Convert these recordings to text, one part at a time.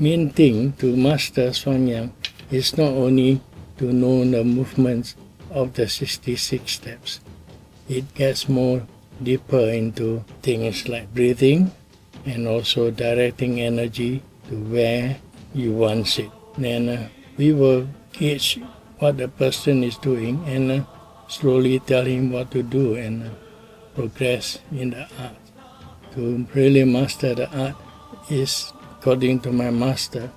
main thing to master Shuang is not only to know the movements of the 66 steps. It gets more deeper into things like breathing and also directing energy to where you want it. Then we will gauge what the person is doing and slowly tell him what to do and progress in the art. To really master the art is, according to my master,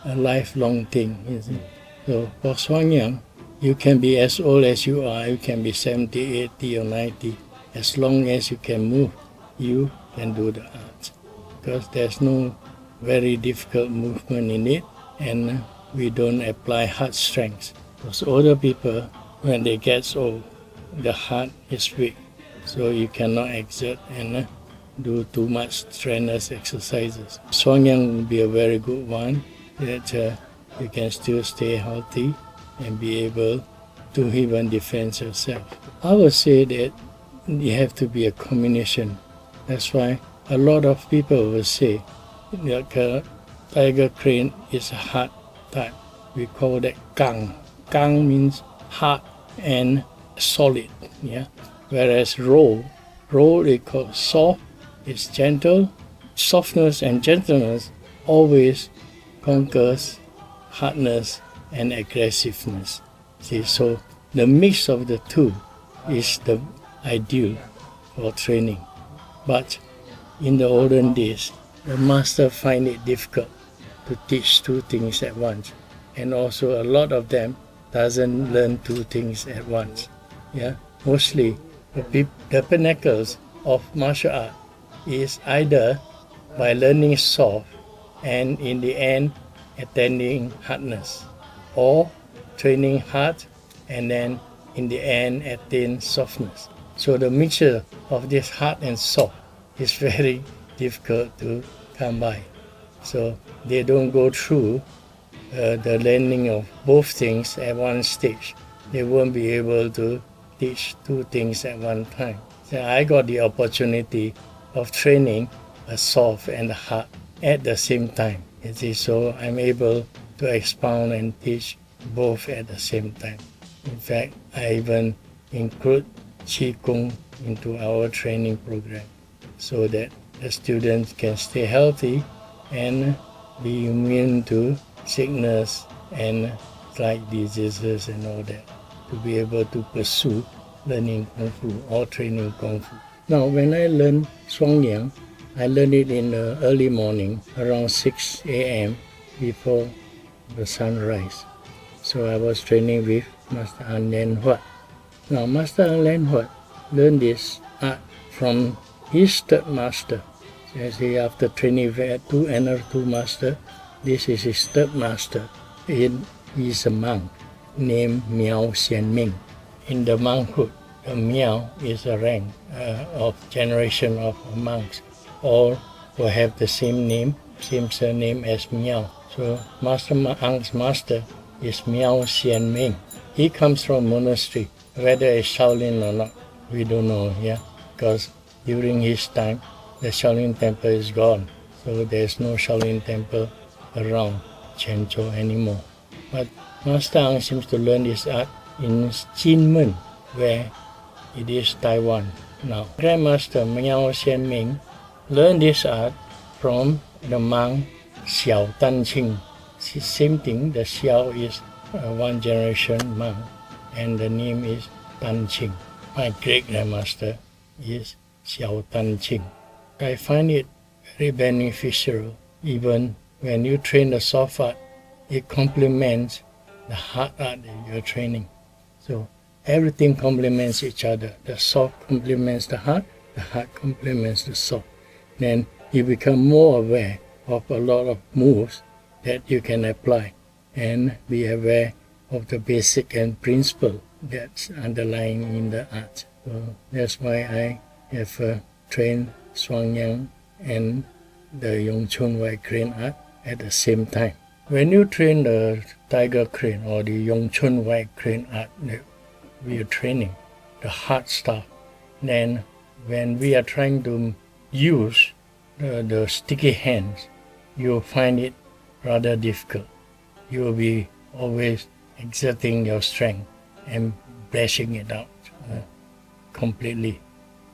a lifelong thing. You see? So for Shuang, you can be as old as you are, you can be 70, 80 or 90. As long as you can move, you can do the art. Because there's no very difficult movement in it, and we don't apply hard strength. Because older people, when they get old, the heart is weak, so you cannot exert and do too much strenuous exercises. Shuang will be a very good one that you can still stay healthy and be able to even defend yourself. I would say that you have to be a combination. That's why a lot of people will say that tiger crane is a hard type. We call that gang. Gang means hard and solid. Yeah. Whereas roll is called soft, it's gentle. Softness and gentleness always conquers hardness and aggressiveness. See, so the mix of the two is the ideal for training. But in the olden days, the master find it difficult to teach two things at once. And also a lot of them doesn't learn two things at once. Yeah, mostly the pinnacles of martial art is either by learning soft and in the end attaining hardness, or training hard and then in the end attain softness. So the mixture of this hard and soft is very difficult to come by. So they don't go through the learning of both things at one stage. They won't be able to teach two things at one time. So I got the opportunity of training a soft and a hard at the same time. You see, so I'm able to expound and teach both at the same time. In fact, I even include Qigong into our training program so that the students can stay healthy and be immune to sickness and like diseases and all that, to be able to pursue learning Kung Fu or training Kung Fu. Now, when I learned Shuang, I learned it in the early morning, around 6 a.m. before the sunrise. So I was training with Master An Len Huat. Now, Master An Len Huat learned this art from his third master. As he, after training with another two masters, this is his third master. He is a monk named Miao Xianming. In the monkhood, the Miao is a rank of generation of monks, all who have the same name, same surname as Miao. So Master Ang's master is Miao Xianming. He comes from monastery, whether it's Shaolin or not, we don't know, yeah, because during his time, the Shaolin temple is gone, so there's no Shaolin temple around Quanzhou anymore. But Master Ang seems to learn this art in Jinmen, where it is Taiwan now. Grandmaster Miao Xianming learned this art from the monk Xiao Danqing. Same thing, the Xiao is one generation monk, and the name is Danqing. My great grandmaster is Xiao Danqing. I find it very beneficial. Even when you train the soft art, it complements the hard art that you're training. So everything complements each other. The soft complements the hard complements the soft. Then you become more aware of a lot of moves that you can apply and be aware of the basic and principle that's underlying in the art. So that's why I have trained Shuang and the Yong Chun Wai crane art at the same time. When you train the tiger crane or the Yong Chun Wai crane art that we are training, the hard stuff, then when we are trying to use the sticky hands, you find it rather difficult. You will be always exerting your strength and blessing it out completely.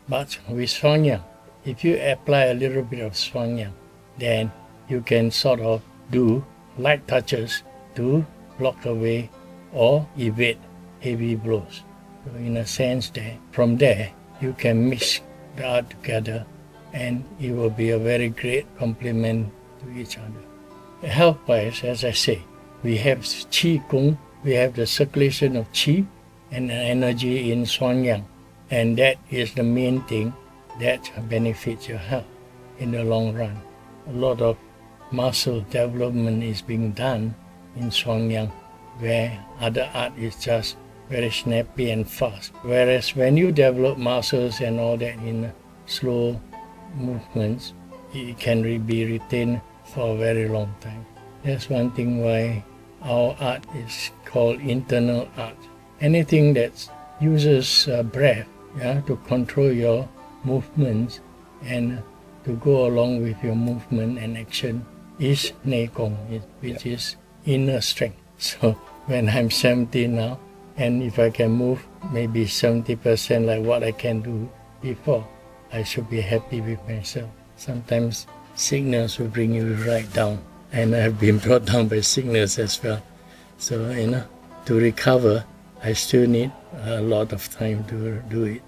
But with Shuang Yang, if you apply a little bit of Shuang Yang, then you can sort of do light touches to block away or evade heavy blows. So in a sense that from there, you can mix the art together and it will be a very great complement to each other. Health-wise, as I say, we have Qi Gong, we have the circulation of Qi and energy in Shuang Yang, and that is the main thing that benefits your health in the long run. A lot of muscle development is being done in Shuang Yang, where other art is just very snappy and fast. Whereas when you develop muscles and all that in slow movements, it can be retained for a very long time. That's one thing why our art is called internal art. Anything that uses breath to control your movements and to go along with your movement and action is Nei Gong, which is inner strength. So when I'm 70 now, and if I can move maybe 70% like what I can do before, I should be happy with myself. Sometimes sickness will bring you right down, and I have been brought down by sickness as well. So, to recover, I still need a lot of time to do it.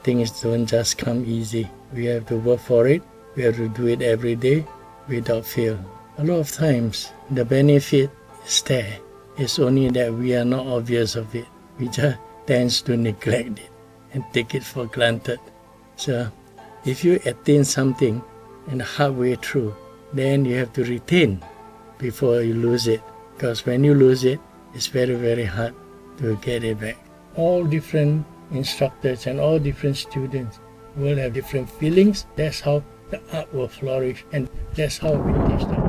Things don't just come easy. We have to work for it. We have to do it every day without fail. A lot of times, the benefit is there. It's only that we are not obvious of it. We just tend to neglect it and take it for granted. So, if you attain something in the hard way through, then you have to retain before you lose it. Because when you lose it, it's very, very hard to get it back. All different instructors and all different students will have different feelings. That's how the art will flourish, and that's how we teach them.